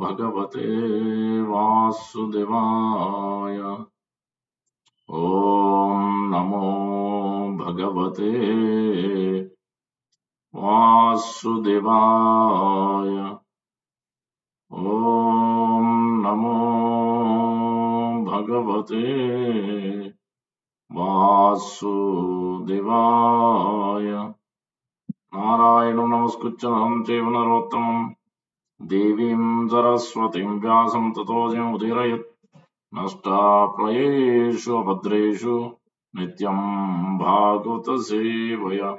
भगवते वासुदेवाय। ॐ नमो भगवते वासुदेवाय। ॐ नमो भगवते वासुदेवाय। नारायणं नमस्कृत्य नरं चैव नरोत्तमं देवीं सरस्वतीं व्यासं ततो जयमुदीरयेत्। नष्टाप्रायेषु अभद्रेषु नित्यं भागवतसेवया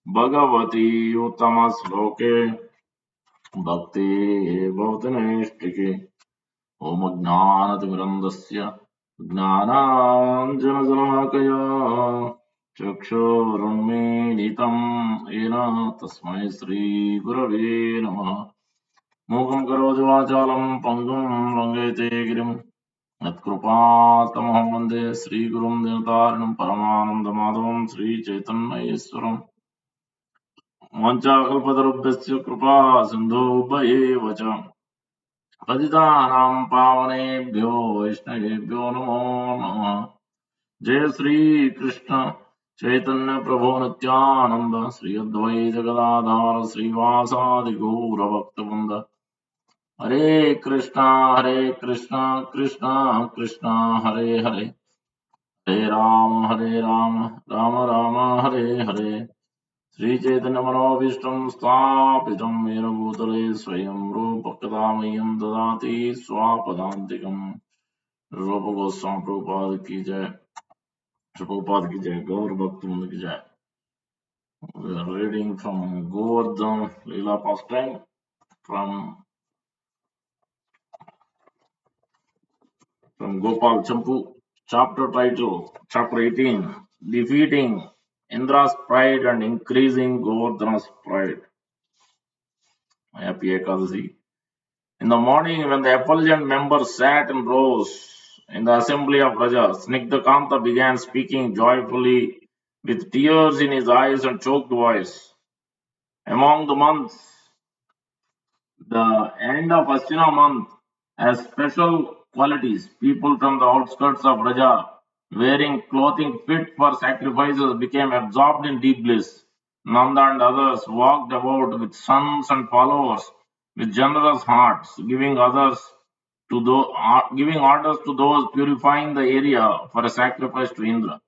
भगवती उत्तमश्लोके भक्ति भवति नैष्टिके। ॐ ज्ञानतिमिरन्दस्य ज्ञानाञ्जनशलाकया चक्षुरुन्मीलितं येन तस्मै श्रीगुरवे नमः। मूकं करोति वाचालं पङ्गुं लङ्घयते गिरिं यत्कृपातमहं वन्दे श्रीगुरुं दीनतारिणं परमानन्दमाधवं श्रीचैतन्येश्वरम्। वाञ्छाकल्पतरुभ्यश्च कृपा सिन्धुभ्येव च पतितानां पावनेभ्यो वैष्णवेभ्यो नमो नमः। जय श्री कृष्ण चैतन्य प्रभु नित्यानंद श्री अद्वैत गदाधर श्रीवासादि गौर भक्तवृंद। हरे कृष्णा कृष्णा कृष्णा हरे हरे, हरे राम राम राम हरे हरे। श्री चैतन्य मनोभीष्टं स्थापितं येन भूतले स्वयं रूप कदा मह्यं ददाति स्वापदान्तिकम्। रूप गोस्वामी प्रभुपाद की जय, प्रभुपाद की जय, गौर भक्तवृंद की जय। We are reading from Govardhan Leela pastime from Gopal Campu. Chapter title, Chapter 18, Defeating Indra's Pride and Increasing Govardhana's Pride. Happy Ekadasi. In the morning, when the effulgent members sat in rows in the assembly of Rajas, Snigdhakanta began speaking joyfully with tears in his eyes and choked voice. Among the months, the end of Ashwina month has special qualities. People from the outskirts of Raja, wearing clothing fit for sacrifices, became absorbed in deep bliss. Nanda and others walked about with sons and followers with generous hearts, giving orders to those purifying the area for a sacrifice to Indra.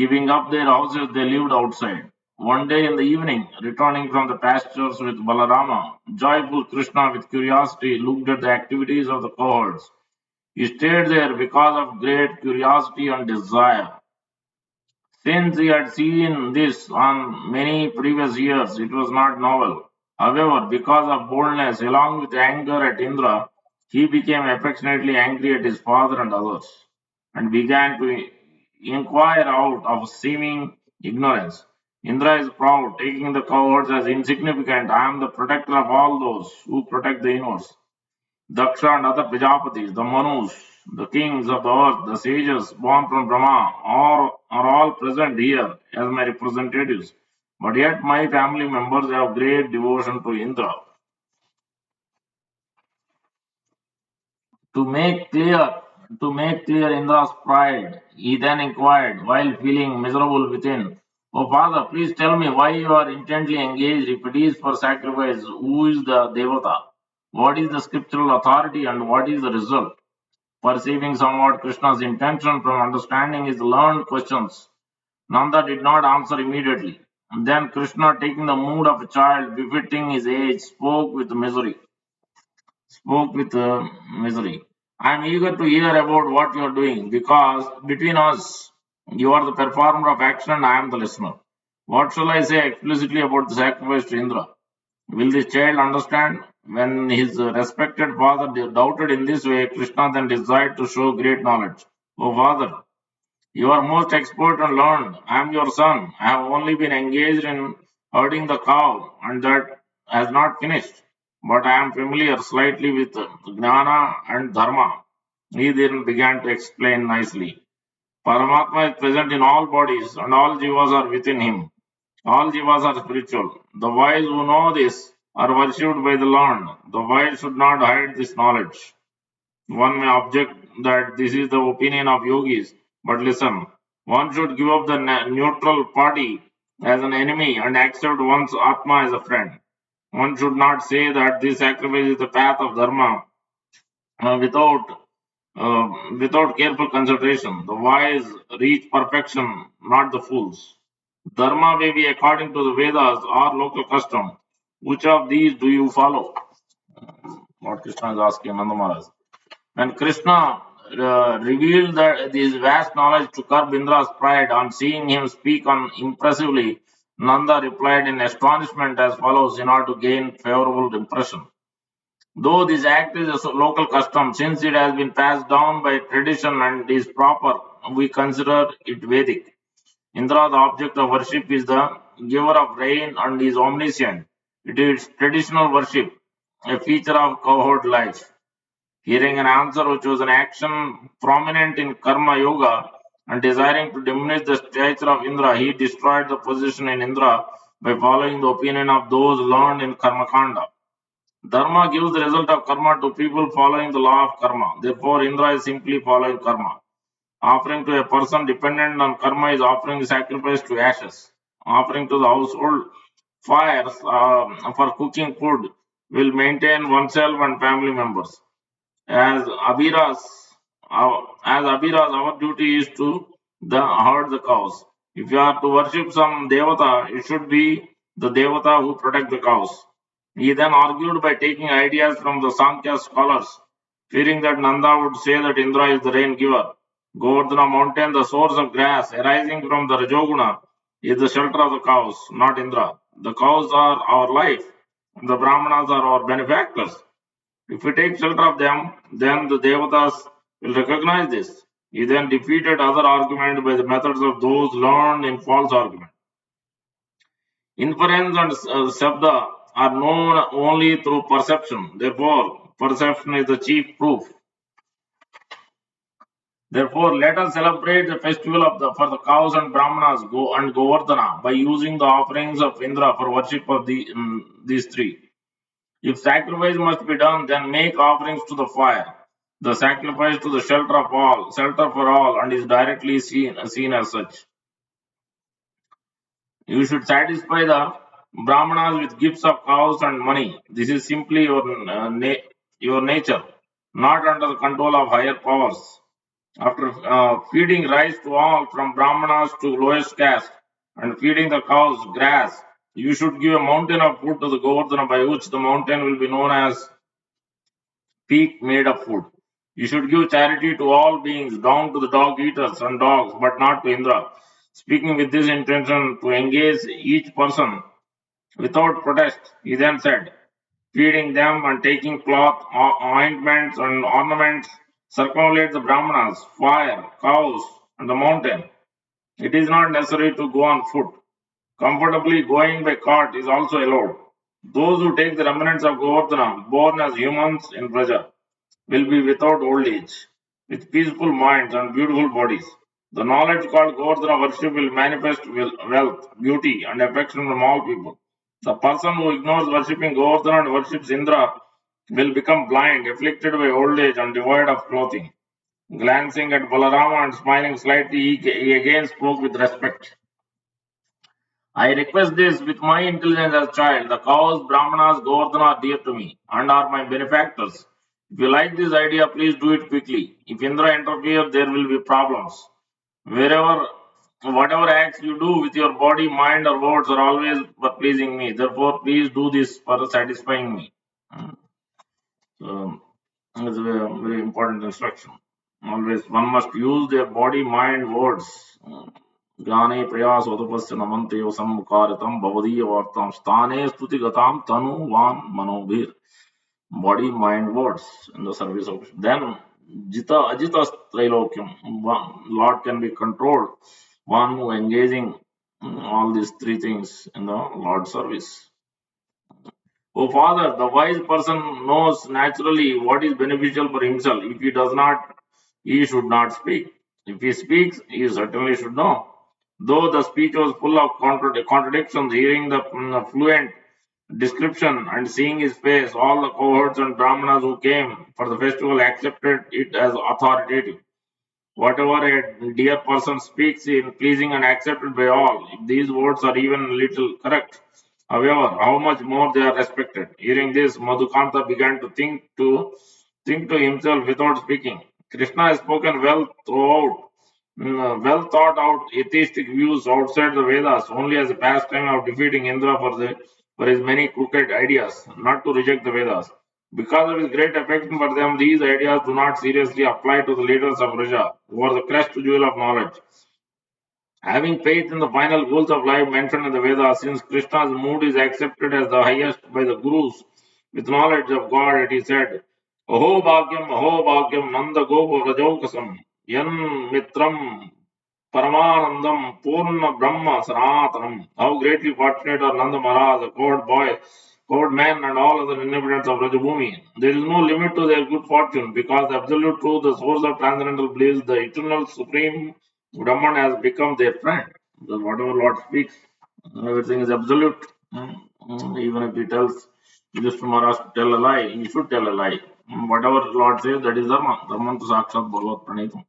Giving up their houses, they lived outside. One day in the evening, returning from the pastures with Balarama, joyful Krishna with curiosity looked at the activities of the cohorts. He stayed there because of great curiosity and desire. Since he had seen this on many previous years, it was not novel. However, because of boldness, along with anger at Indra, he became affectionately angry at his father and others, and began to inquire out of seeming ignorance. Indra is proud, taking the cowards as insignificant. I am the protector of all those who protect the inwards. Daksha and other Prajapatis, the Manus, the kings of the earth, the sages born from Brahma, are all present here as my representatives. But yet my family members have great devotion to Indra. To make clear to make clear Indra's pride, he then inquired, while feeling miserable within, "O father, please tell me why you are intently engaged. If it is for sacrifice, who is the Devata? What is the scriptural authority and what is the result?" Perceiving somewhat Krishna's intention from understanding his learned questions, Nanda did not answer immediately. Then Krishna, taking the mood of a child befitting his age, spoke with misery. I am eager to hear about what you are doing, because between us, you are the performer of action and I am the listener. What shall I say explicitly about the sacrifice to Indra? Will this child understand? When his respected father doubted in this way, Krishna then desired to show great knowledge. O father, you are most expert and learned. I am your son. I have only been engaged in herding the cow, and that has not finished. But I am familiar slightly with Jnana and Dharma. He then began to explain nicely. Paramatma is present in all bodies, and all jivas are within him. All jivas are spiritual. The wise who know this are worshipped by the learned. The wise should not hide this knowledge. One may object that this is the opinion of yogis, but listen, one should give up the neutral party as an enemy and accept one's Atma as a friend. One should not say that this sacrifice is the path of Dharma without careful consideration. The wise reach perfection, not the fools. Dharma may be according to the Vedas or local custom. Which of these do you follow? What Krishna is asking Nanda Maharaj. When Krishna revealed this vast knowledge to curb Indra's pride on seeing him speak on impressively, Nanda replied in astonishment as follows in order to gain favorable impression. Though this act is a local custom, since it has been passed down by tradition and is proper, we consider it Vedic. Indra, the object of worship, is the giver of rain and is omniscient. It is traditional worship, a feature of cowherd life. Hearing an answer which was an action prominent in Karma Yoga and desiring to diminish the stature of Indra, he destroyed the position in Indra by following the opinion of those learned in Karma Kanda. Dharma gives the result of karma to people following the law of karma. Therefore, Indra is simply following karma. Offering to a person dependent on karma is offering sacrifice to ashes. Offering to the household fires for cooking food will maintain oneself and family members. As Abhiras, our duty is to herd the cows. If you are to worship some devata, it should be the devata who protect the cows. He then argued by taking ideas from the Sankhya scholars, fearing that Nanda would say that Indra is the rain giver. Govardhana mountain, the source of grass arising from the Rajoguna, is the shelter of the cows, not Indra. The cows are our life. The Brahmanas are our benefactors. If we take shelter of them, then the Devatas will recognize this. He then defeated other argument by the methods of those learned in false argument. Inference and Sabda are known only through perception. Therefore, perception is the chief proof. Therefore, let us celebrate the festival for the cows and Brahmanas and Govardhana by using the offerings of Indra for worship of these three. If sacrifice must be done, then make offerings to the fire. The sacrifice to the shelter for all, and is directly seen as such. You should satisfy the Brahmanas with gifts of cows and money. This is simply your nature, not under the control of higher powers. After feeding rice to all, from Brahmanas to lowest caste, and feeding the cows grass, you should give a mountain of food to the Govardhana, by which the mountain will be known as peak made of food. You should give charity to all beings, down to the dog eaters and dogs, but not to Indra. Speaking with this intention to engage each person without protest, he then said, feeding them and taking cloth, ointments, and ornaments, circumambulate the Brahmanas, fire, cows, and the mountain. It is not necessary to go on foot. Comfortably going by cart is also allowed. Those who take the remnants of Govardhana, born as humans in Praja, will be without old age, with peaceful minds and beautiful bodies. The knowledge called Govardhana worship will manifest wealth, beauty, and affection from all people. The person who ignores worshipping Govardhana and worships Indra will become blind, afflicted by old age, and devoid of clothing. Glancing at Balarama and smiling slightly, he again spoke with respect. I request this with my intelligence as child. The cows, Brahmanas, Govardhana are dear to me and are my benefactors. If you like this idea, please do it quickly. If Indra interferes, there will be problems. Wherever, whatever acts you do with your body, mind, or words are always for pleasing me. Therefore, please do this for satisfying me. So, it's a very important instruction. Always, one must use their body, mind, words. ज्ञाने प्रयासोदपस्य नमन्ते सम्मुखारितं भवदीयवार्तां स्थाने स्तुतिगतां तनुवान् मनोभिर body, mind, words in the service of then Jita Ajita Trilokyam. Lord can be controlled. One who engaging all these three things in the Lord's service. Oh Father, the wise person knows naturally what is beneficial for himself. If he does not, he should not speak. If he speaks, he certainly should know. Though the speech was full of contradictions, hearing the fluent description and seeing his face, all the cohorts and brahmanas who came for the festival accepted it as authoritative. Whatever a dear person speaks in pleasing and accepted by all, if these words are even little correct. However, how much more they are respected. Hearing this, Madhukanta began to think to himself without speaking. Krishna has spoken well thought out atheistic views outside the Vedas only as a pastime of defeating Indra for his many crooked ideas, not to reject the Vedas. Because of his great affection for them, these ideas do not seriously apply to the leaders of Raja, who are the crest jewel of knowledge. Having faith in the final goals of life mentioned in the Vedas, since Krishna's mood is accepted as the highest by the Gurus with knowledge of God, it is said, Aho Bhagyam, Nanda Gopa Vrajokasam, Yan Mitram Paramanandam Purna Brahma Sanatanam. How greatly fortunate are Nanda Maharaj, the court man, and all other inhabitants of Rajabhumi. There is no limit to their good fortune because the absolute truth, the source of transcendental bliss, the eternal supreme Brahman has become their friend. Because whatever Lord speaks, everything is absolute. Even if he tells Yudhishthira Maharaj to tell a lie, he should tell a lie. Whatever Lord says, that is Dharma. Dharma to Sakshat Bhagavat Pranitam.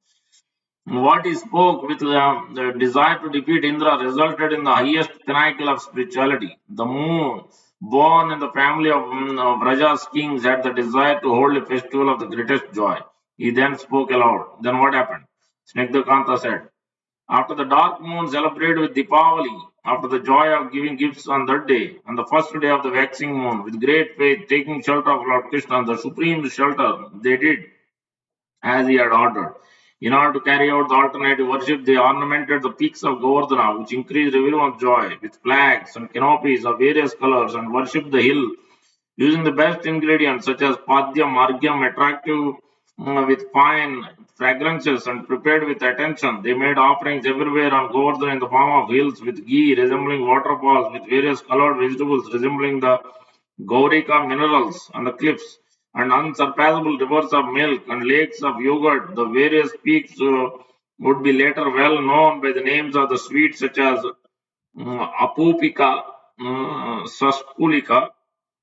What he spoke with the desire to defeat Indra resulted in the highest pinnacle of spirituality. The moon, born in the family of Raja's kings, had the desire to hold a festival of the greatest joy. He then spoke aloud. Then what happened? Snegdakanta said, after the dark moon celebrated with Deepavali, after the joy of giving gifts on that day, on the first day of the waxing moon, with great faith, taking shelter of Lord Krishna, the supreme shelter, they did as he had ordered. In order to carry out the alternative worship, they ornamented the peaks of Govardhana, which increased everyone's joy, with flags and canopies of various colors, and worshipped the hill using the best ingredients such as padyam, argyam, attractive with fine fragrances and prepared with attention. They made offerings everywhere on Govardhan in the form of hills with ghee resembling waterfalls, with various colored vegetables resembling the Gaurika minerals on the cliffs, and unsurpassable rivers of milk and lakes of yogurt. The various peaks would be later well known by the names of the sweets such as Apupika, Saskulika,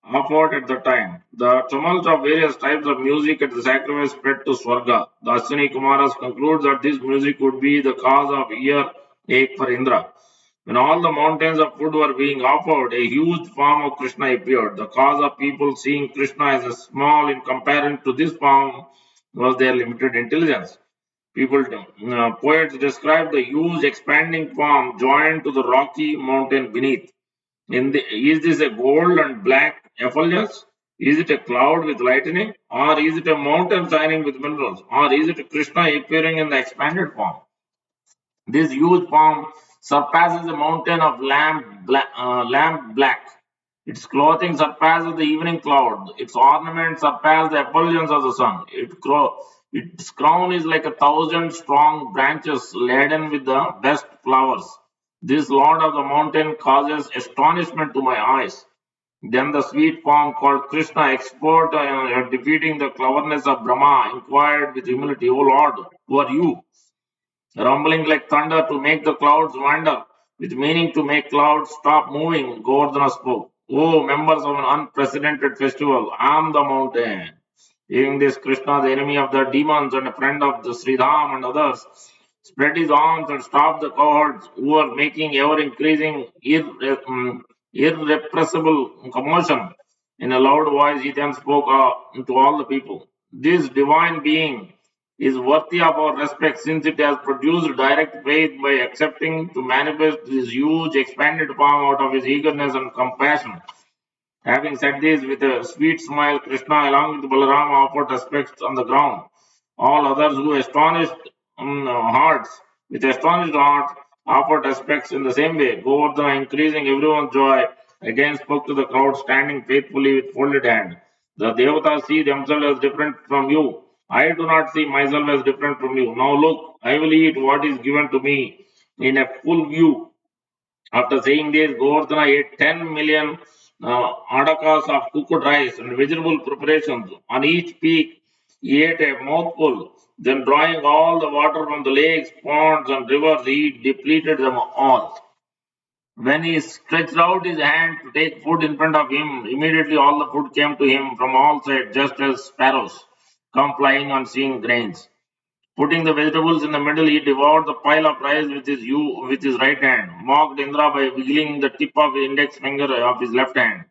offered at the time. The tumult of various types of music at the sacrifice spread to Swarga. The Ashwini Kumaras conclude that this music would be the cause of earache for Indra. When all the mountains of food were being offered, a huge form of Krishna appeared. The cause of people seeing Krishna as a small in comparison to this form was their limited intelligence. Poets describe the huge expanding form joined to the rocky mountain beneath. Is this a gold and black effulgence? Is it a cloud with lightning? Or is it a mountain shining with minerals? Or is it Krishna appearing in the expanded form? This huge form surpasses the mountain of lamp black. Its clothing surpasses the evening cloud. Its ornaments surpass the effulgence of the sun. Its crown is like 1,000 strong branches laden with the best flowers. This lord of the mountain causes astonishment to my eyes. Then the sweet form called Krishna, expert at defeating the cleverness of Brahma, inquired with humility, O Lord, who are you? Rumbling like thunder to make the clouds wander, with meaning to make clouds stop moving, Govardhana spoke. O members of an unprecedented festival, I am the mountain. Hearing this, Krishna, the enemy of the demons and a friend of the Sridham and others, spread his arms and stopped the cohorts who were making ever increasing irrepressible commotion. In a loud voice, he then spoke to all the people. This divine being is worthy of our respect since it has produced direct faith by accepting to manifest this huge expanded form out of his eagerness and compassion. Having said this, with a sweet smile, Krishna, along with Balarama, offered respects on the ground. All others who with astonished hearts, offered respects in the same way. Govardhana, increasing everyone's joy, again spoke to the crowd, standing faithfully with folded hand. The Devatas see themselves as different from you. I do not see myself as different from you. Now look, I will eat what is given to me in a full view. After saying this, Govardhana ate 10 million adakas of cooked rice and vegetable preparations. On each peak, he ate a mouthful. Then, drawing all the water from the lakes, ponds, and rivers, he depleted them all. When he stretched out his hand to take food in front of him, immediately all the food came to him from all sides, just as sparrows come flying on seeing grains. Putting the vegetables in the middle, he devoured the pile of rice with his right hand, mocked Indra by wiggling the tip of the index finger of his left hand.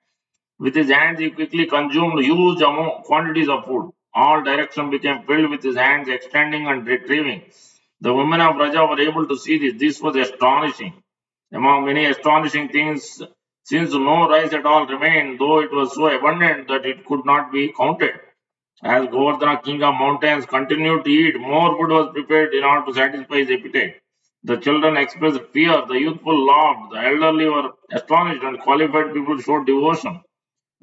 With his hands, he quickly consumed huge quantities of food. All direction became filled with his hands extending and retrieving. The women of Raja were able to see this. This was astonishing. Among many astonishing things, since no rice at all remained, though it was so abundant that it could not be counted. As Govardhan, king of mountains, continued to eat, more food was prepared in order to satisfy his appetite. The children expressed fear, the youthful laughed, the elderly were astonished, and qualified people showed devotion.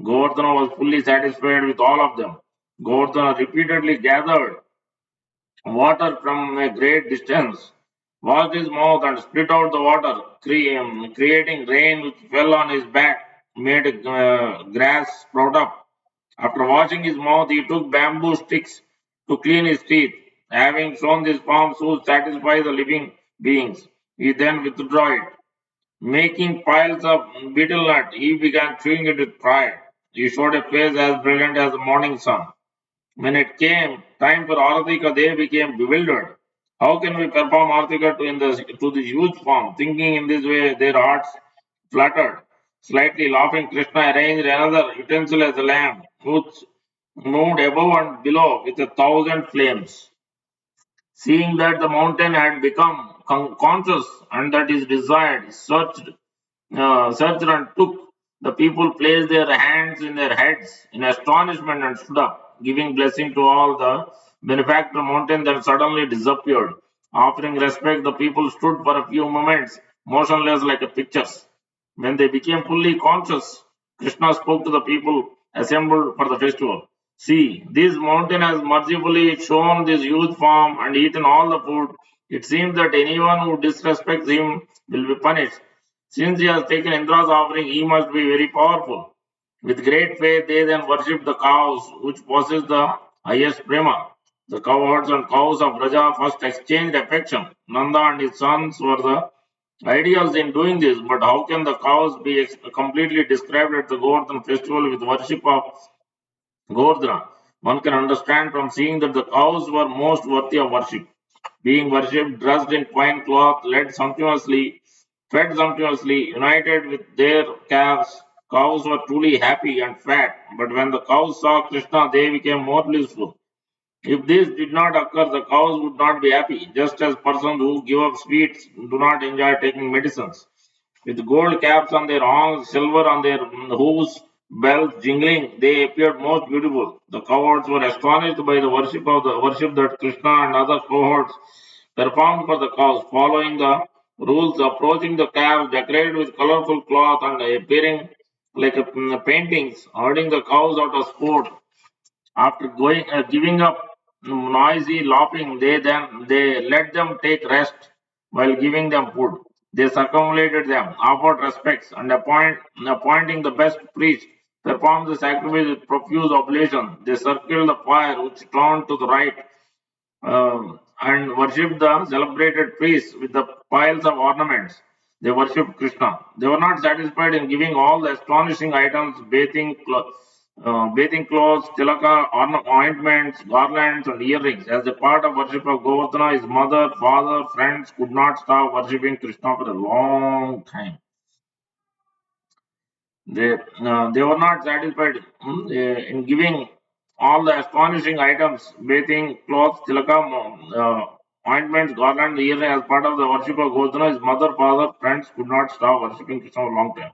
Govardhana was fully satisfied with all of them. Govardhana repeatedly gathered water from a great distance, washed his mouth, and spit out the water, creating rain which fell on his back, made grass sprout up. After washing his mouth, he took bamboo sticks to clean his teeth. Having shown this form to satisfy the living beings, he then withdrew it. Making piles of betel nut, he began chewing it with pride. He showed a face as brilliant as the morning sun. When it came time for Aratika, they became bewildered. How can we perform Aratika to this huge form? Thinking in this way, their hearts fluttered. Slightly laughing, Krishna arranged another utensil as a lamp, which moved above and below with 1,000 flames. Seeing that the mountain had become conscious and that is desired, searched and took. The people placed their hands in their heads in astonishment and stood up, giving blessing to all. The benefactor mountain then suddenly disappeared. Offering respect, the people stood for a few moments, motionless like a pictures. When they became fully conscious, Krishna spoke to the people assembled for the festival. See, this mountain has mercifully shown this huge form and eaten all the food. It seems that anyone who disrespects him will be punished. Since he has taken Indra's offering, he must be very powerful. With great faith, they then worship the cows, which possess the highest prema. The cowherds and cows of Raja first exchanged affection. Nanda and his sons were the ideals in doing this, but how can the cows be completely described at the Govardhan festival with worship of Govardhana? One can understand from seeing that the cows were most worthy of worship. Being worshipped, dressed in fine cloth, fed sumptuously, united with their calves, cows were truly happy and fat. But when the cows saw Krishna, they became more blissful. If this did not occur, the cows would not be happy, just as persons who give up sweets do not enjoy taking medicines. With gold caps on their horns, silver on their hooves, bells jingling, they appeared most beautiful. The cohorts were astonished by the worship that Krishna and other cohorts performed for the cows, following the rules, approaching the calves decorated with colorful cloth and appearing like paintings, herding the cows out of sport. After giving up noisy laughing, they let them take rest while giving them food. They circumambulated them, offered respects, and appointing the best priest, performed the sacrifice with profuse oblation. They circled the fire, which turned to the right, and worshipped the celebrated priests with the piles of ornaments. They worshipped Krishna. They were not satisfied in giving all the astonishing items, bathing clothes, tilaka, ointments, garlands, and earrings. As a part of worship of Govardhana, his mother, father, friends could not stop worshipping Krishna for a long time. They were not satisfied in giving all the astonishing items, bathing clothes, tilakam, ointments, garland, earring as part of the worship of Govardhana. His mother, father, friends could not stop worshipping Krishna for a long time.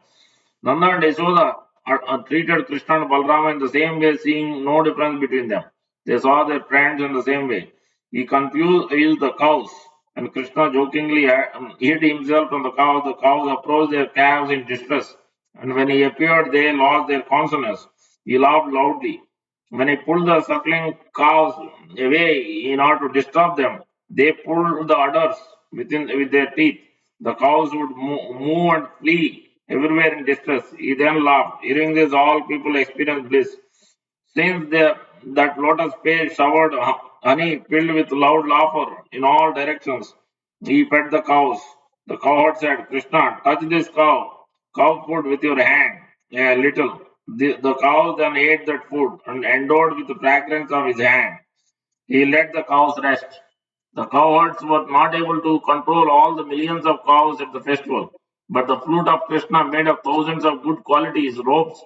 Nanda and Yashoda are treated Krishna and Balrama in the same way, seeing no difference between them. They saw their friends in the same way. He confused the cows, and Krishna jokingly hid himself from the cows. The cows approached their calves in distress, and when he appeared, they lost their consciousness. He laughed loudly. When he pulled the suckling cows away in order to disturb them, they pulled the udders with their teeth. The cows would move and flee everywhere in distress. He then laughed. Hearing this, all people experienced bliss. Since that lotus page showered honey filled with loud laughter in all directions, he fed the cows. The cowherd said, Krishna, touch this cow food with your hand a little. The cow then ate that food and endowed with the fragrance of his hand. He let the cows rest. The cowherds were not able to control all the millions of cows at the festival, but the flute of Krishna, made of thousands of good qualities, ropes,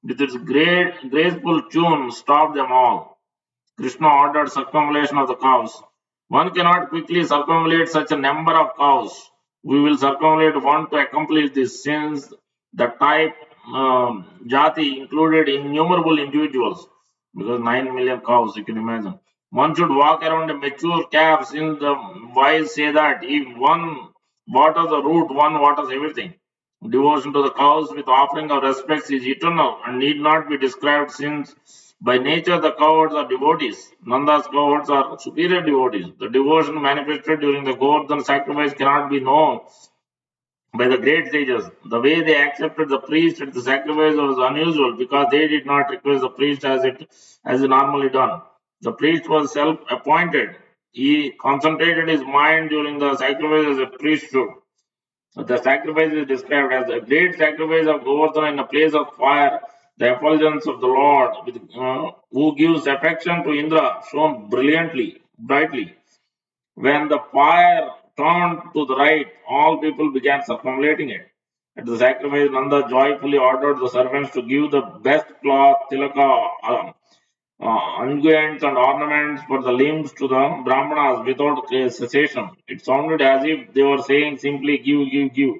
with its great graceful tune, stopped them all. Krishna ordered circumambulation of the cows. One cannot quickly circumambulate such a number of cows. We will circumambulate one to accomplish this, since the type jati included innumerable individuals, because 9 million cows, you can imagine. One should walk around a mature calf, since the wise say that if one waters the root, one waters everything. Devotion to the cows with offering of respects is eternal and need not be described, since by nature the cowards are devotees. Nanda's cowards are superior devotees. The devotion manifested during the Govardhan sacrifice cannot be known by the great sages. The way they accepted the priest at the sacrifice was unusual, because they did not request the priest as is normally done. The priest was self-appointed. He concentrated his mind during the sacrifice as a priest should. The sacrifice is described as a great sacrifice of Govardhan in a place of fire. The effulgence of the Lord, who gives affection to Indra, shone brightly. When the fire turned to the right, all people began circumambulating it. At the sacrifice, Nanda joyfully ordered the servants to give the best cloth, tilaka, unguents and ornaments for the limbs to the Brahmanas without cessation. It sounded as if they were saying simply, give, give, give.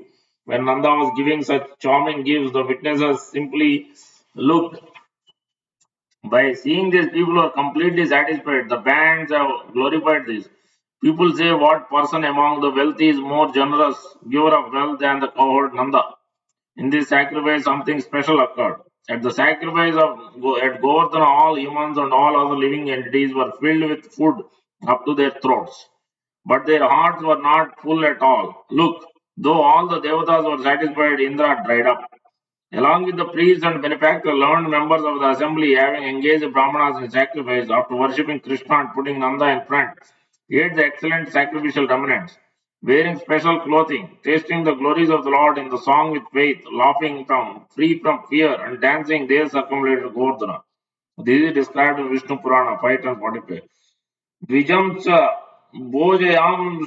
When Nanda was giving such charming gifts, the witnesses simply looked. By seeing this, people were completely satisfied. The bands have glorified this. People say, what person among the wealthy is more generous giver of wealth than the cowherd Nanda? In this sacrifice, something special occurred. At the sacrifice at Govardhana, all humans and all other living entities were filled with food up to their throats. But their hearts were not full at all. Look, though all the devatas were satisfied, Indra dried up. Along with the priests and benefactor, learned members of the assembly, having engaged the Brahmanas in sacrifice, after worshipping Krishna and putting Nanda in front, ate the excellent sacrificial remnants, wearing special clothing, tasting the glories of the Lord in the song with faith, laughing free from fear, and dancing, they circumambulated Govardhana. This is described in Vishnu Purana 5 and 45. Dvijam cha bojayam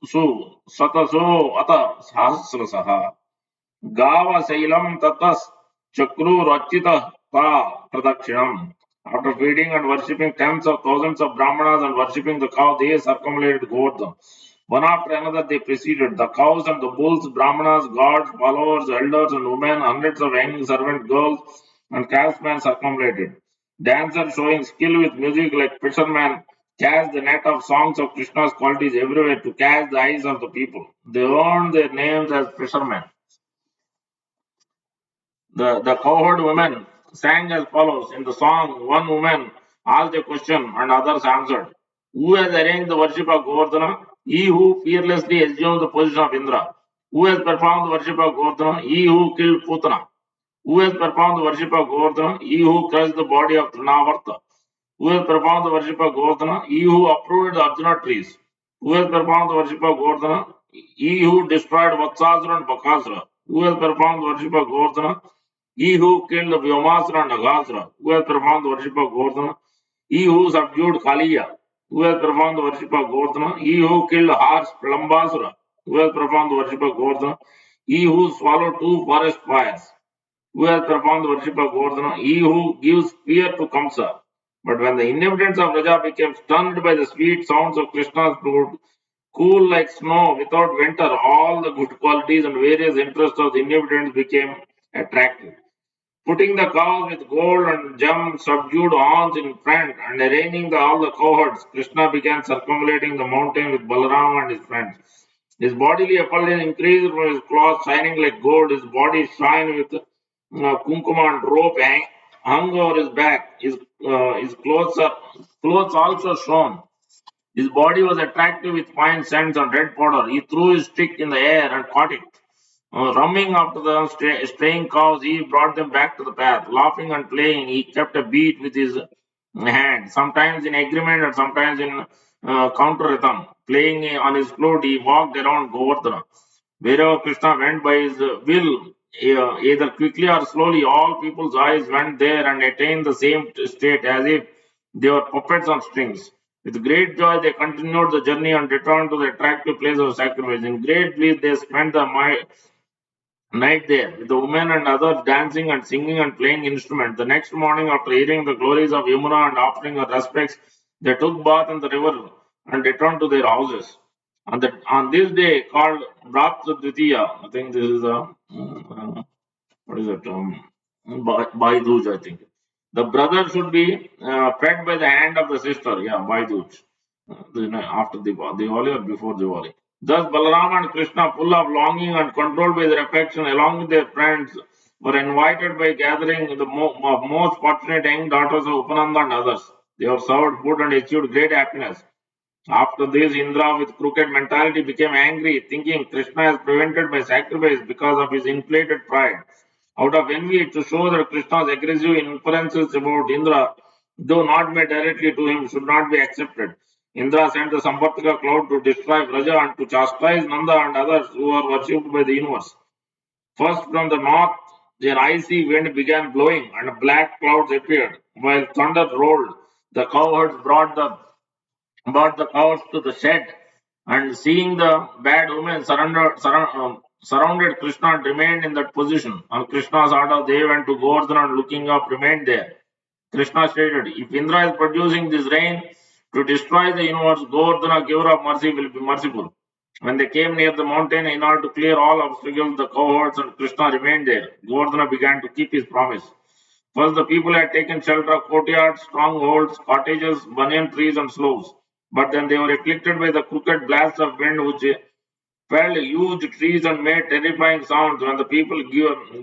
su sataso ata sahasrasaha. Gava-shailam tatas chakru-rachita pradakshinam. After feeding and worshipping tens of thousands of Brahmanas and worshipping the cow, they circumambulated Govardhan. One after another they proceeded. The cows and the bulls, Brahmanas, gods, followers, elders and women, hundreds of young servant girls and craftsmen circumambulated. Dancers showing skill with music like fishermen cast the net of songs of Krishna's qualities everywhere to catch the eyes of the people. They earned their names as fishermen. The cowherd women sang as follows. In the song, one woman asked a question and others answered. Who has arranged the worship of Govardhana? He who fearlessly assumed the position of Indra. Who has performed the worship of Govardhana? He who killed Putana. Who has performed the worship of Govardhana? He who crushed the body of Trinavarta. Who has performed the worship of Govardhana? He who uprooted the Arjuna trees. Who has performed the worship of Govardhana? He who destroyed Vatsasura and Bakasura. Who has performed the worship of Govardhana? He who killed Vyomasura and Aghasura. Who has performed the worship of Govardhana? He who subdued Kaliya. Who has performed the worship of Govardhana? He who killed Harsh Plambasura. Who has performed the worship of Govardhana? He who swallowed two forest fires. Who has performed the worship of Govardhana? He who gives fear to Kamsa. But when the inhabitants of Raja became stunned by the sweet sounds of Krishna's flute, cool like snow without winter, all the good qualities and various interests of the inhabitants became attractive. Putting the cows with gold and gem subdued horns in front and arranging all the cowherds, Krishna began circumambulating the mountain with Balarama and his friends. His bodily effulgence increased from his clothes shining like gold. His body shined with kunkuma and rope hung over his back. His clothes also shone. His body was attractive with fine scents and red powder. He threw his stick in the air and caught it. Rumming after the straying cows, he brought them back to the path. Laughing and playing, he kept a beat with his hand, sometimes in agreement and sometimes in counter rhythm. Playing on his flute, he walked around Govardhana. Wherever Krishna went by his will, either quickly or slowly, all people's eyes went there and attained the same state as if they were puppets on strings. With great joy, they continued the journey and returned to the attractive place of sacrifice. In great bliss, they spent the night there, with the women and others dancing and singing and playing instruments. The next morning, after hearing the glories of Yamuna and offering her respects, they took bath in the river and returned to their houses. On this day, called Brat Dvitiya, I think this is what is it? Baiduj, I think. The brother should be fed by the hand of the sister. Yeah, Baiduj. After Diwali or before Diwali. Thus, Balaram and Krishna, full of longing and controlled by their affection, along with their friends, were invited by gathering the most fortunate young daughters of Upananda and others. They were served food and achieved great happiness. After this, Indra, with crooked mentality, became angry, thinking Krishna is prevented by sacrifice because of his inflated pride. Out of envy, to show that Krishna's aggressive inferences about Indra, though not made directly to him, should not be accepted. Indra sent the Samvartaka cloud to destroy Vraja and to chastise Nanda and others who were worshipped by the universe. First, from the north, an icy wind began blowing, and black clouds appeared, while thunder rolled. The cowherds brought the cows to the shed, and seeing the bad woman surrounded Krishna and remained in that position. On Krishna's order, they went to Govardhan and looking up remained there. Krishna stated, if Indra is producing this rain to destroy the universe, Govardhana, giver of mercy, will be merciful. When they came near the mountain, in order to clear all obstacles, the cohorts and Krishna remained there. Govardhana began to keep his promise. First, the people had taken shelter of courtyards, strongholds, cottages, banyan trees, and sloughs. But then they were afflicted by the crooked blasts of wind which felled huge trees and made terrifying sounds. When the people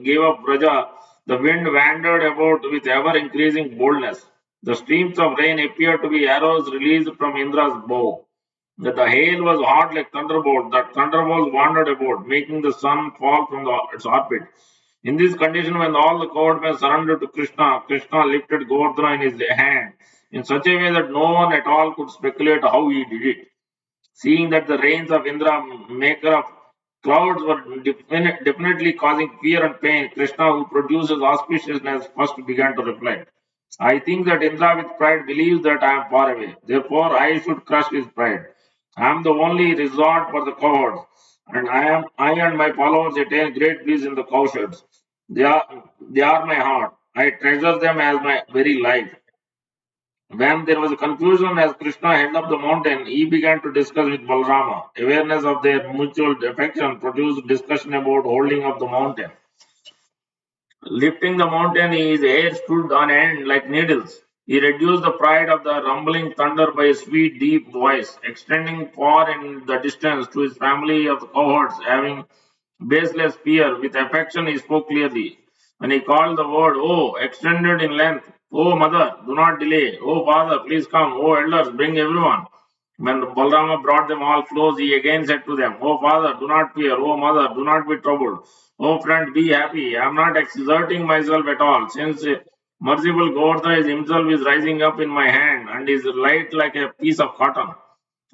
gave up Braja, the wind wandered about with ever increasing boldness. The streams of rain appeared to be arrows released from Indra's bow. The hail was hot like thunderbolt. The thunderbolts wandered about, making the sun fall from its orbit. In this condition, when all the coward men surrendered to Krishna, Krishna lifted Govardhana in his hand in such a way that no one at all could speculate how he did it. Seeing that the rains of Indra, maker of clouds, were definitely causing fear and pain, Krishna, who produces auspiciousness, first began to reflect. I think that Indra with pride believes that I am far away. Therefore, I should crush his pride. I am the only resort for the cowards, and I and my followers attain great bliss in the cowsheds. They are my heart. I treasure them as my very life. When there was a confusion as Krishna held up the mountain, he began to discuss with Balarama. Awareness of their mutual affection produced discussion about holding up the mountain. Lifting the mountain, his hair stood on end like needles. He reduced the pride of the rumbling thunder by a sweet, deep voice, extending far in the distance to his family of cohorts, having baseless fear. With affection, he spoke clearly. When he called the word, Oh, extended in length, Oh, mother, do not delay. Oh, father, please come. Oh, elders, bring everyone. When Balrama brought them all close, he again said to them, Oh father, do not fear. Oh mother, do not be troubled. Oh friend, be happy. I am not exerting myself at all, since merciful Govardhan is himself is rising up in my hand and is light like a piece of cotton.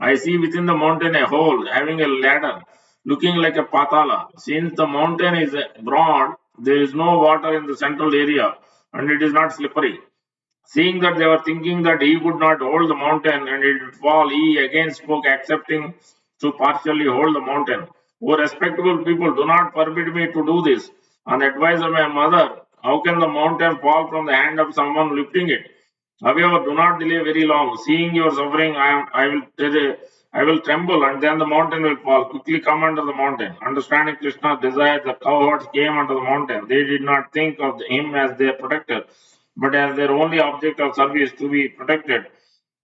I see within the mountain a hole having a ladder looking like a patala. Since the mountain is broad, there is no water in the central area and it is not slippery. Seeing that they were thinking that he could not hold the mountain and it would fall, he again spoke, accepting to partially hold the mountain. O respectable people, do not forbid me to do this. On the advice of my mother, how can the mountain fall from the hand of someone lifting it? However, do not delay very long. Seeing your suffering, I will tremble, and then the mountain will fall. Quickly come under the mountain. Understanding Krishna's desire, the cowherds came under the mountain. They did not think of him as their protector, but as their only object of service to be protected.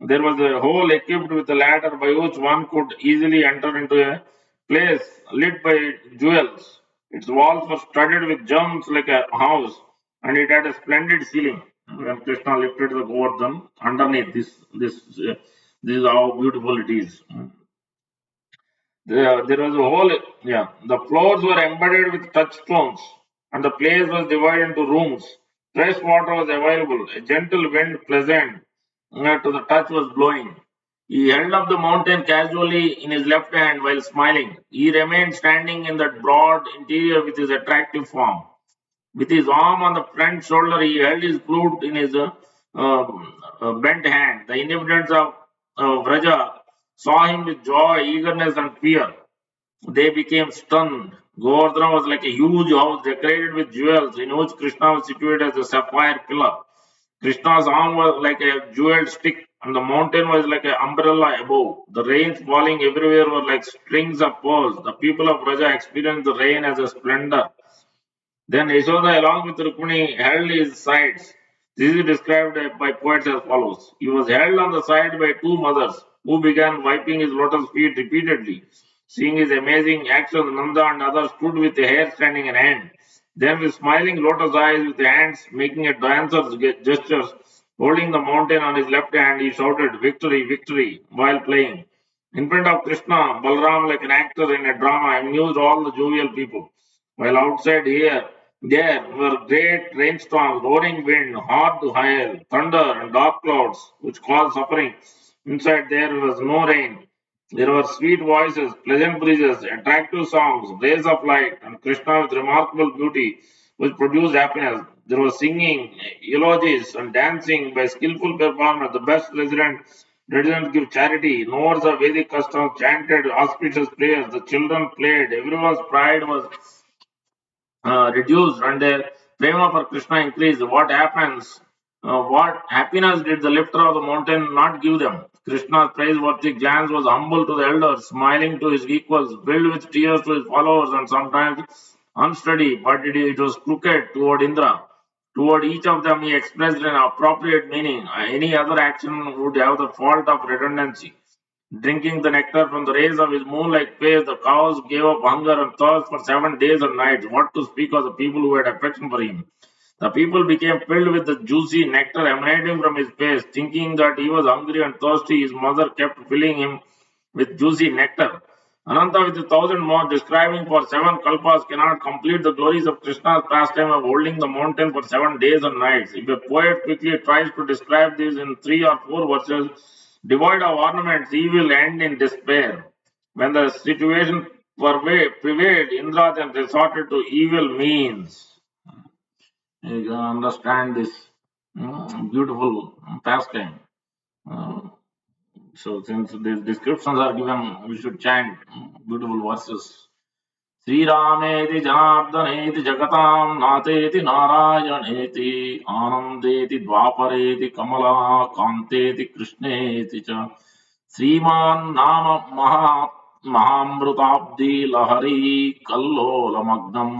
There was a hole equipped with a ladder by which one could easily enter into a place lit by jewels. Its walls were studded with gems like a house, and it had a splendid ceiling. When Krishna lifted the Govardhan underneath this is how beautiful it is. There was a hole, yeah. The floors were embedded with touchstones, and the place was divided into rooms. Fresh water was available. A gentle wind, pleasant to the touch, was blowing. He held up the mountain casually in his left hand while smiling. He remained standing in that broad interior with his attractive form. With his arm on the front shoulder, he held his flute in his bent hand. The inhabitants of Vraja saw him with joy, eagerness, and fear. They became stunned. Govardhan was like a huge house decorated with jewels, in which Krishna was situated as a sapphire pillar. Krishna's arm was like a jeweled stick, and the mountain was like an umbrella above. The rains falling everywhere were like strings of pearls. The people of Raja experienced the rain as a splendor. Then Yashoda, along with Rukmini, held his sides. This is described by poets as follows. He was held on the side by two mothers, who began wiping his lotus feet repeatedly. Seeing his amazing actions, Nanda and others stood with the hair standing in hand. Then, with smiling lotus eyes, with the hands making a dancer's gestures, holding the mountain on his left hand, he shouted, "Victory, victory," while playing. In front of Krishna, Balram, like an actor in a drama, amused all the jovial people. While outside here, there were great rainstorms, roaring wind, hard to hail, thunder, and dark clouds, which caused suffering. Inside there was no rain. There were sweet voices, pleasant breezes, attractive songs, rays of light, and Krishna with remarkable beauty, which produced happiness. There was singing, eulogies, and dancing by skillful performers. The best residents give charity. Knowers of Vedic customs chanted auspicious prayers. The children played. Everyone's pride was reduced and their prema for Krishna increased. What happens? What happiness did the lifter of the mountain not give them? Krishna's praiseworthy glance was humble to the elders, smiling to his equals, filled with tears to his followers, and sometimes unsteady, but it was crooked toward Indra. Toward each of them, he expressed an appropriate meaning. Any other action would have the fault of redundancy. Drinking the nectar from the rays of his moonlight face, the cows gave up hunger and thirst for 7 days and nights. What to speak of the people who had affection for him? The people became filled with the juicy nectar emanating from his face. Thinking that he was hungry and thirsty, his mother kept filling him with juicy nectar. Ananda, with 1,000 more, describing for 7 kalpas, cannot complete the glories of Krishna's pastime of holding the mountain for 7 days and nights. If a poet quickly tries to describe this in 3 or 4 verses, devoid of ornaments, he will end in despair. When the situation prevailed, Indra then resorted to evil means. You can understand this beautiful pastime. Uh, so, since these descriptions are given, we should chant beautiful verses. श्रीरामेति जनार्दनेति जगतां नाथेति नारायणेति आनन्देति द्वापरेति कमलाकान्तेति कृष्णेति च श्रीमान् नाम महामृताब्धि लहरी कल्लोलमग्नं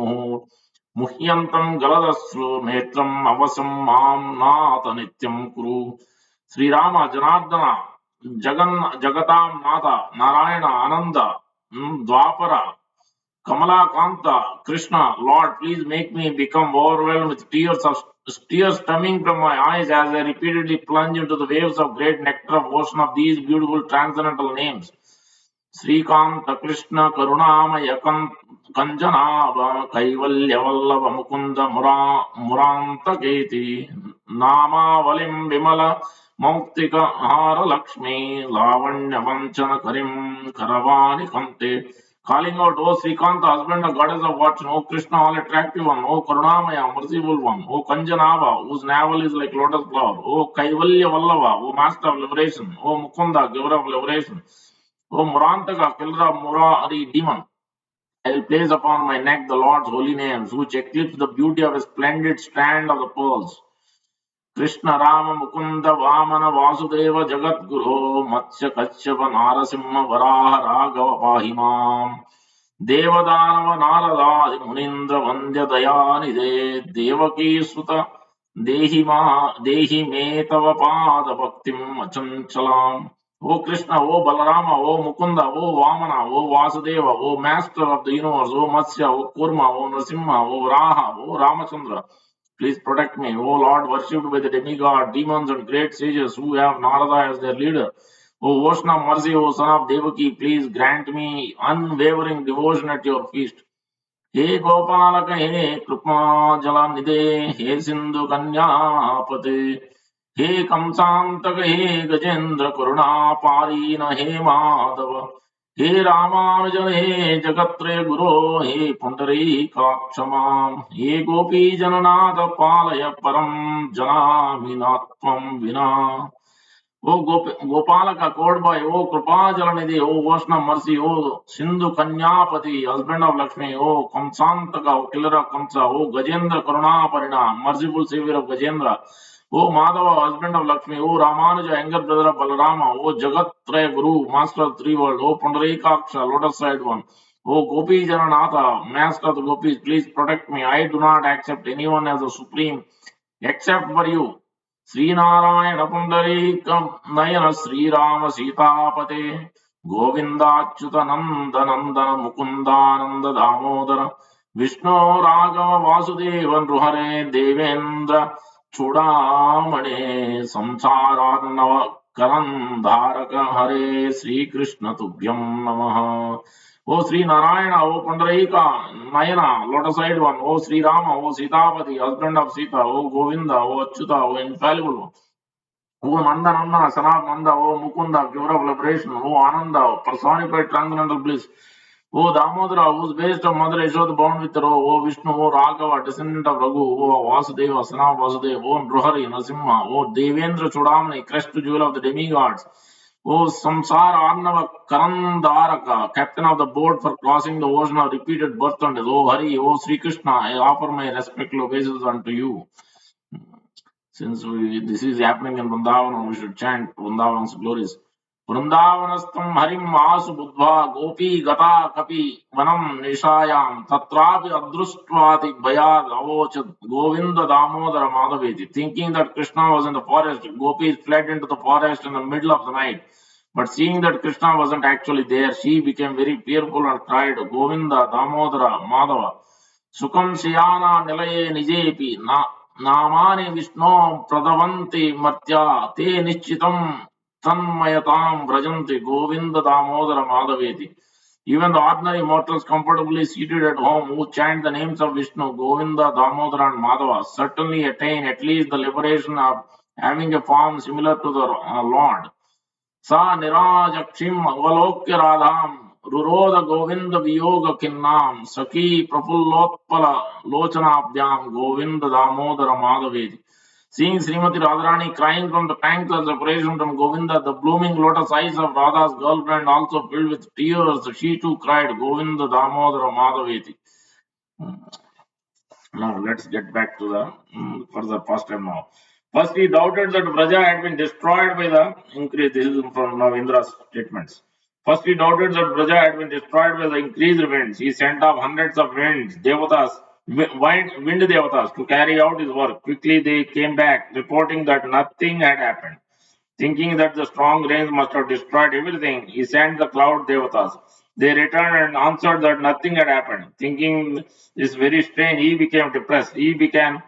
मुह्यन्तं गलदस्रु नेत्रम् अवसं मां नाथ नित्यं कुरु श्रीराम जनार्दन जगतां नाथ नारायण आनंद द्वापर Kamalakanta, Krishna, Lord, please make me become overwhelmed with tears stemming from my eyes as I repeatedly plunge into the waves of great nectar of ocean of these beautiful transcendental names. Srikanta Krishna Karunamaya Kanjanava Kaivalyavallava Mukunda Muranta Keti Namavalim Vimala Mauktika Hara Lakshmi Lavanya Vanchana Karim Karavani Kante calling out, O Srikanta, husband of goddess of fortune, O Krishna, all attractive one, O Karunamaya, merciful one, O Kanjanava, whose navel is like lotus flower, O Kaivalya Vallava, O master of liberation, O Mukunda, giver of liberation, O Murantaka, killer of Murari demon. I will place upon my neck the Lord's holy names, which eclipse the beauty of a splendid strand of the pearls. Krishna Rama Mukunda Vamana Vasudeva Jagadguru Matsya Kachyapa Narasimha Varaha Raghava Pahimam Devadanava Narada Munindra Vandya Dayanide Devaki Suta Dehi Me Tava Pada Bhaktim Achanchalam. O Krishna, O Balarama, O Mukunda, O Vamana, O Vasudeva, O Master of the Universe, O Matsya, O Kurma, O Narasimha, O Varaha, O Ramachandra. Please protect me, O Lord, worshipped by the demigod, demons, and great sages who have Narada as their leader. O ocean of mercy, O son of Devaki, please grant me unwavering devotion at your feast. He Gopala, he Krupma Jalanide, he Sindhu Kanyapate, हे कंसान्तक हे गजेन्द्र करुणापारीन हे माधव हे रामानुजन हे जगत्त्रय गुरो हे पुण्डरीकाक्ष माम् हे गोपीजननाथ पालय परं जनामि न त्वं विना O Gopalaka, Kodbai, O Kripa Jalanidhi, O Ocean of Mercy, O Sindhu Kanyapati, husband of Lakshmi, O Kamsantaka, O killer of Kamsa, O Gajendra Karuna Parina, merciful savior of Gajendra, O Madhava, husband of Lakshmi, O Ramanuja, younger brother of Balarama, O Jagat Traya Guru, master of three worlds, O Pundarikaksha, lotus side one, O Gopi Jananatha, master of the Gopis, please protect me. I do not accept anyone as the supreme except for you. Shrinarayan पुंडरीकं नयन श्रीराम सीतापते गोविंदाच्युत नंद नंदन मुकुंदानंद दामोदर विष्णु राघव वासुदेव नृहरे देवेंद्र चूड़ामणे संसारार्णव करंधारक हरे श्री कृष्ण तुभ्यं नमः O Sri Narayana, O Pundarika, Nayana, lotus eyed one, O Sri Rama, O Sitapati, husband of Sita, O Govinda, O Achyuta, O infallible, O Nanda Nanda, son of Nanda, O Mukunda, giver of liberation, O Ananda, personified transcendental bliss, O Damodara, whose based of Mother Yashoda bound with her, O Vishnu, O Raghava, descendant of Raghu, O Vasudeva, son of Vasudeva, O Nruhari, Nasimha, O Devendra Chudamani, crest jewel of the demigods, O Samsara Arnava Karandaraka, captain of the boat for crossing the ocean of repeated birth and death. O Hari, O Sri Krishna, I offer my respectful obeisance unto you. Since this is happening in Vrindavan, we should chant Vrindavan's glories. Vrindavanastam Harim Masu Buddha Gopi Gata Kapi Vanam Nishayam Tatrapi Adrustvati Bayad Avochat Govinda Damodara Madhaveti. Thinking that Krishna was in the forest, gopis fled into the forest in the middle of the night. But seeing that Krishna wasn't actually there, she became very fearful and cried, Govinda Damodara Madhava. सुखं शयाना निलये निजेऽपि नामानि विष्णो प्रदवन्ति मर्त्या ते निश्चितं तन्मयतां व्रजन्ति Govind Damodar माधवेति. Even the ordinary mortals comfortably seated at home who chant the names of Vishnu, Govinda, Damodara, and Madhava certainly attain at least the liberation of having a form similar to the Lord. सा निराजक्षिम् अवलोक्य राधाम् रुरोध गोविंद वियोग खिन्नाम् सखी प्रफुल्लोत्पल लोचनाभ्याम् Govind Damodar माधवेति. Seeing Srimati Radharani crying from the pangs of separation from Govinda, the blooming lotus eyes of Radha's girlfriend also filled with tears, she too cried, Govinda Damodara Madhaveti. Now let's get back to the further pastime now. First, he doubted that Vraja had been destroyed by the increase. This is from now Indra's statements. First, he doubted that Vraja had been destroyed by the increased winds. He sent off hundreds of winds, devatas, wind devatas, to carry out his work. Quickly, they came back, reporting that nothing had happened. Thinking that the strong rains must have destroyed everything, he sent the cloud devatas. They returned and answered that nothing had happened. Thinking this very strange, he became depressed. He began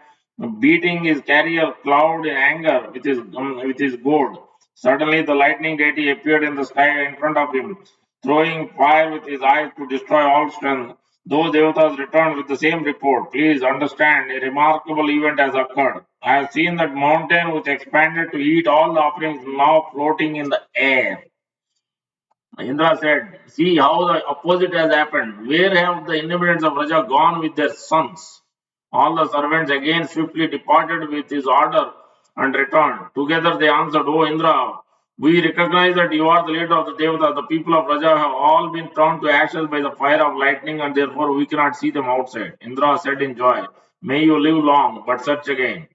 beating his carrier cloud in anger with his gourd. Suddenly, the lightning deity appeared in the sky in front of him, throwing fire with his eyes to destroy all strength. Those devatas returned with the same report. Please understand, a remarkable event has occurred. I have seen that mountain which expanded to eat all the offerings now floating in the air. Indra said, see how the opposite has happened. Where have the inhabitants of Raja gone with their sons? All the servants again swiftly departed with his order and returned. Together they answered, O Indra, we recognize that you are the leader of the Devata. The people of Raja have all been turned to ashes by the fire of lightning and therefore we cannot see them outside. Indra said in joy, may you live long, but search again.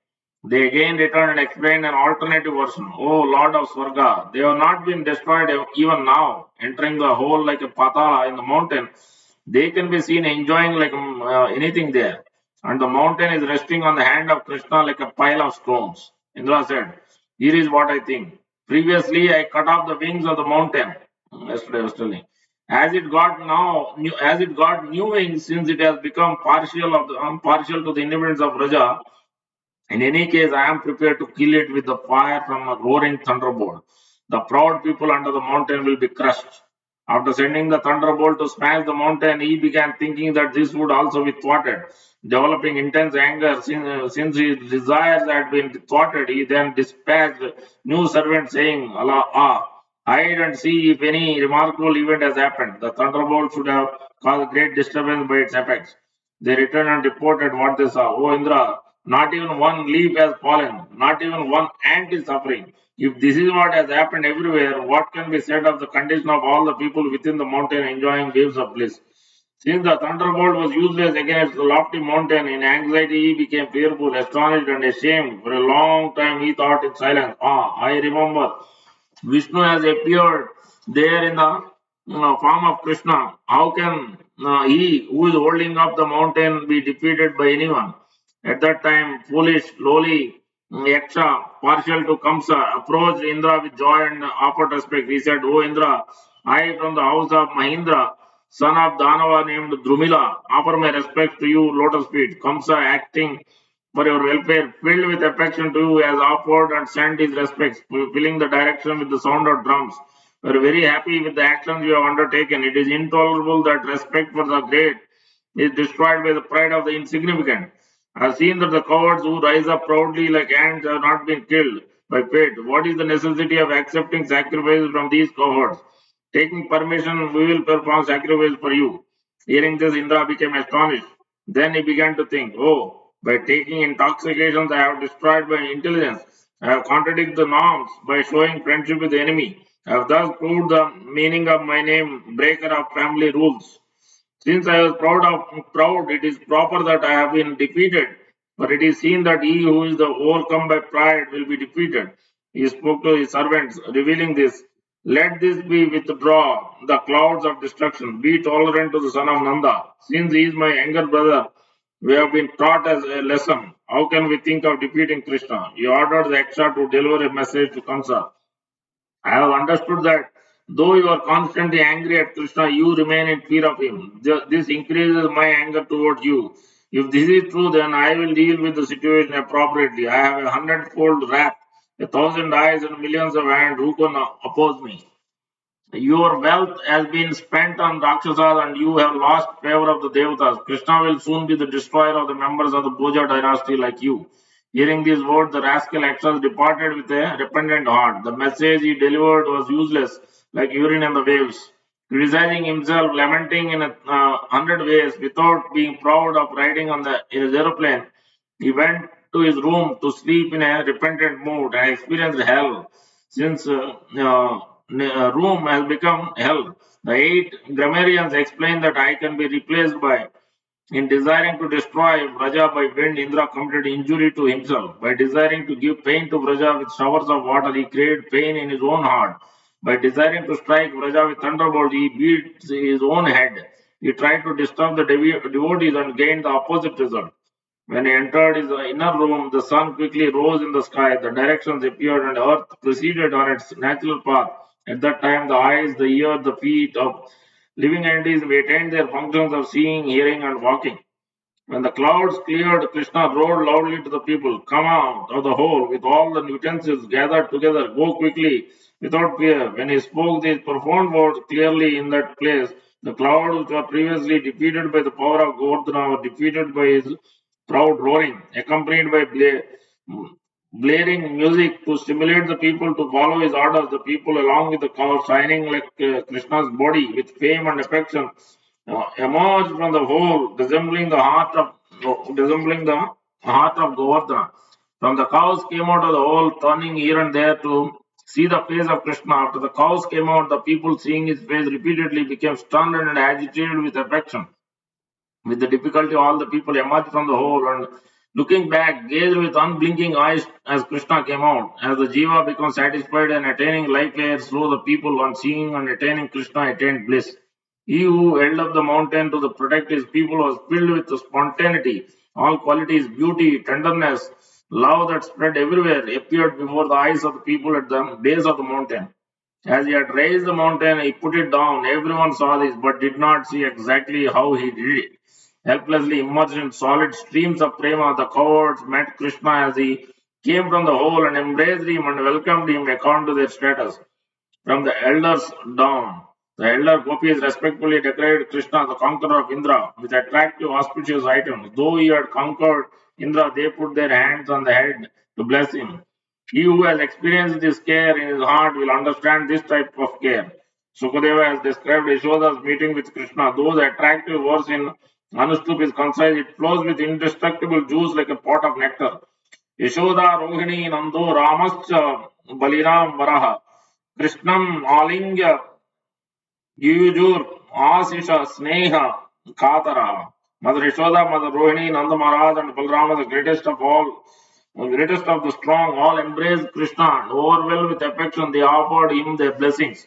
They again returned and explained an alternative version. O Lord of Swarga, they have not been destroyed even now, entering the hole like a patala in the mountain. They can be seen enjoying like anything there. And the mountain is resting on the hand of Krishna like a pile of stones. Indra said, here is what I think. Previously, I cut off the wings of the mountain. Yesterday I was telling. As it got new wings, since it has become partial to the inhabitants of Raja, in any case, I am prepared to kill it with the fire from a roaring thunderbolt. The proud people under the mountain will be crushed. After sending the thunderbolt to smash the mountain, he began thinking that this would also be thwarted. Developing intense anger since his desires had been thwarted, he then dispatched new servants saying, Allah, hide and see if any remarkable event has happened. The thunderbolt should have caused great disturbance by its effects. They returned and reported what they saw. Oh Indra, not even one leaf has fallen, not even one ant is suffering. If this is what has happened everywhere, what can be said of the condition of all the people within the mountain enjoying waves of bliss? Since the thunderbolt was useless against the lofty mountain, in anxiety he became fearful, astonished, and ashamed. For a long time he thought in silence, I remember Vishnu has appeared there in the form of Krishna. How can he who is holding up the mountain be defeated by anyone? At that time, foolish, lowly Yaksha, partial to Kamsa, approached Indra with joy and offered respect. He said, O Indra, I from the house of Mahindra, son of Danava named Drumila, offer my respects to you, lotus feet. Kamsa, acting for your welfare, filled with affection to you, has offered and sent his respects, filling the direction with the sound of drums. We are very happy with the actions you have undertaken. It is intolerable that respect for the great is destroyed by the pride of the insignificant. I have seen that the cowards who rise up proudly like ants have not been killed by fate. What is the necessity of accepting sacrifices from these cowards? Taking permission, we will perform sacrifice for you. Hearing this, Indra became astonished. Then he began to think, by taking intoxications, I have destroyed my intelligence. I have contradicted the norms by showing friendship with the enemy. I have thus proved the meaning of my name, breaker of family rules. Since I was proud, it is proper that I have been defeated. But it is seen that he who is the overcome by pride will be defeated. He spoke to his servants, revealing this. Let this be withdraw the clouds of destruction. Be tolerant to the son of Nanda. Since he is my younger brother, we have been taught as a lesson. How can we think of defeating Krishna? He ordered the Yaksha to deliver a message to Kamsa. I have understood that though you are constantly angry at Krishna, you remain in fear of him. This increases my anger towards you. If this is true, then I will deal with the situation appropriately. I have a hundredfold wrath, a thousand eyes, and millions of hands who can oppose me. Your wealth has been spent on Rakshasas and you have lost favor of the Devatas. Krishna will soon be the destroyer of the members of the Bhoja dynasty like you. Hearing these words, the rascal Akshas departed with a repentant heart. The message he delivered was useless, like urine in the waves. Criticizing himself, lamenting in a hundred ways, without being proud of riding on his aeroplane, he went to his room to sleep in a repentant mood and experienced hell. Since room has become hell, the eight grammarians explain that I can be replaced by in desiring to destroy Vraja by wind, Indra committed injury to himself. By desiring to give pain to Vraja with showers of water, he created pain in his own heart. By desiring to strike Vraja with thunderbolt, he beat his own head. He tried to disturb the devotees and gained the opposite result. When he entered his inner room, the sun quickly rose in the sky, the directions appeared, and earth proceeded on its natural path. At that time, the eyes, the ears, the feet of living entities attained their functions of seeing, hearing, and walking. When the clouds cleared, Krishna roared loudly to the people, Come out of the hole with all the utensils gathered together, go quickly, without fear. When he spoke these profound words clearly in that place, the clouds which were previously defeated by the power of Govardhan were defeated by his proud roaring, accompanied by blaring music to stimulate the people to follow his orders. The people, along with the cow, shining like Krishna's body with fame and affection, emerged from the hole, resembling the heart of Govardhana. From the cows came out of the hole, turning here and there to see the face of Krishna. After the cows came out, the people, seeing his face repeatedly, became stunned and agitated with affection. With the difficulty, all the people emerged from the hole and looking back, gazed with unblinking eyes as Krishna came out. As the Jiva becomes satisfied and attaining life air, so the people, on seeing and attaining Krishna, attained bliss. He who held up the mountain to protect his people was filled with spontaneity. All qualities, beauty, tenderness, love that spread everywhere appeared before the eyes of the people at the base of the mountain. As he had raised the mountain, he put it down. Everyone saw this, but did not see exactly how he did it. Helplessly immersed in solid streams of prema, the cowards met Krishna as he came from the hole and embraced him and welcomed him according to their status, from the elders down. The elder gopis respectfully decorated Krishna, the conqueror of Indra, with attractive auspicious items. Though he had conquered Indra, they put their hands on the head to bless him. He who has experienced this care in his heart will understand this type of care. Sukadeva has described Yashoda's meeting with Krishna. Those attractive words in Anustup is concise. It flows with indestructible juice like a pot of nectar. Yashoda Rohini Nando Ramascha Baliram Varaha Krishnam Alingya Yujur Asisha Sneha Katara. Mother Yashoda, Mother Rohini, Nanda Maharaj, and Balrama, the greatest of all, the greatest of the strong, all embraced Krishna and overwhelmed with affection. They offered him their blessings.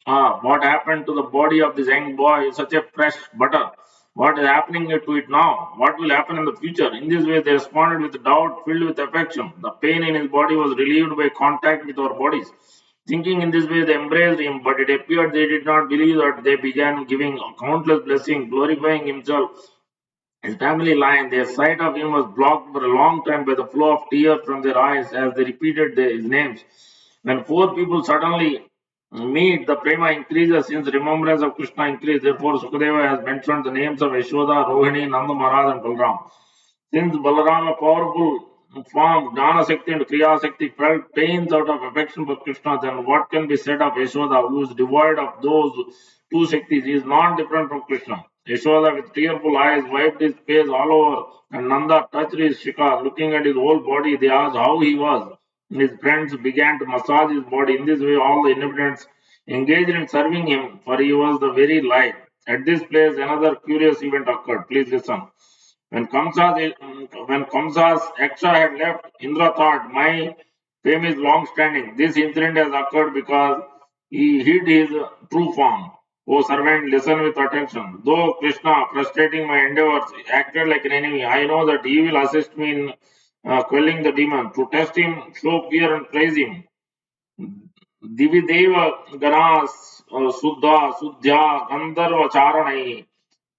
What happened to the body of this young boy is such a fresh butter. What is happening to it now? What will happen in the future? In this way, they responded with doubt filled with affection. The pain in his body was relieved by contact with our bodies. Thinking in this way, they embraced him, but it appeared they did not believe that they began giving countless blessings, glorifying himself. His family line, their sight of him was blocked for a long time by the flow of tears from their eyes as they repeated his names. When four people suddenly meet, the prema increases since remembrance of Krishna increases. Therefore, Sukadeva has mentioned the names of Yashoda, Rohini, Nanda Maharaj, and Balram. Since Balarama, powerful form, Jnana Shakti and Kriya Shakti, felt pains out of affection for Krishna, then what can be said of Yashoda, who is devoid of those two Shaktis? He is not different from Krishna. Yashoda, with tearful eyes, wiped his face all over, and Nanda touched his shikha. Looking at his whole body, they asked how he was. His friends began to massage his body. In this way, all the inhabitants engaged in serving him, for he was the very light. At this place, another curious event occurred. Please listen. When Kamsa's Yaksha had left, Indra thought, my fame is long standing. This incident has occurred because he hid his true form. O servant, listen with attention. Though Krishna, frustrating my endeavors, acted like an enemy, I know that he will assist me in quelling the demon. To test him, show fear and praise him. दिविदेव गणास शुद्धा शुद्ध्या गंधर्व चारणै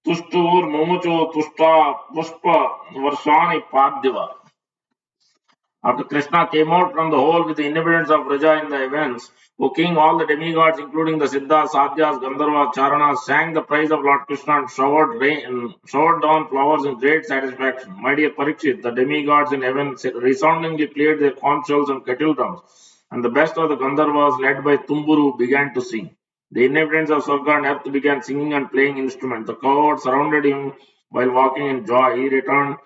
तुष्टुर्मुमुचो तुष्टा पुष्प वर्षाणि पाद्यवा. After Krishna came out from the hole with the inhabitants of Vraja in the events, O king, all the demigods, including the Siddhas, Sadhyas, Gandharvas, Charanas, sang the praise of Lord Krishna and showered down flowers in great satisfaction. My dear Parikshit, the demigods in heaven resoundingly played their conch shells and kettle drums, and the best of the Gandharvas, led by Tumburu, began to sing. The inhabitants of Swarga and earth began singing and playing instruments. The cohort surrounded him while walking in joy. He returned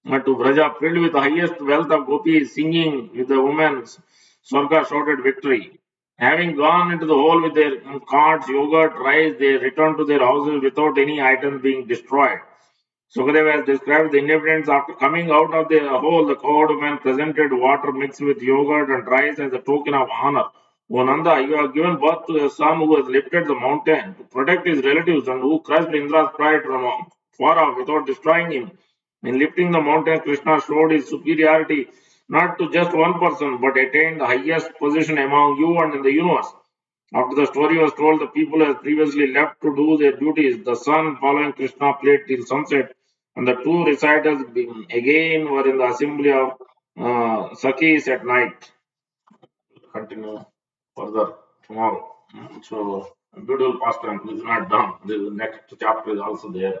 to Vraja, filled with the highest wealth of gopis, singing with the women. Swarga shouted victory. Having gone into the hole with their carts, yogurt, rice, they returned to their houses without any item being destroyed. Sukadeva has described the inhabitants after coming out of the hole. The coward woman presented water mixed with yogurt and rice as a token of honor. O Nanda, you have given birth to a son who has lifted the mountain to protect his relatives and who crushed Indra's pride from far off without destroying him. In lifting the mountain, Krishna showed his superiority not to just one person but attained the highest position among you and in the universe. After the story was told, the people had previously left to do their duties. The sun, following Krishna, played till sunset, and the two reciters again were in the assembly of Sakis at night. Continue further tomorrow. So, beautiful pastime. This is not done. The next chapter is also there.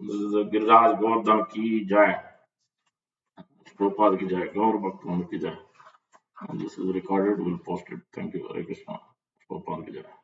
This is Giriraj Govardhan ki jai. Prabhupada ki jai. Gaur Bhaktan ki jai. And this is recorded. We'll post it. Thank you. Hare Krishna. Prabhupada ki jai.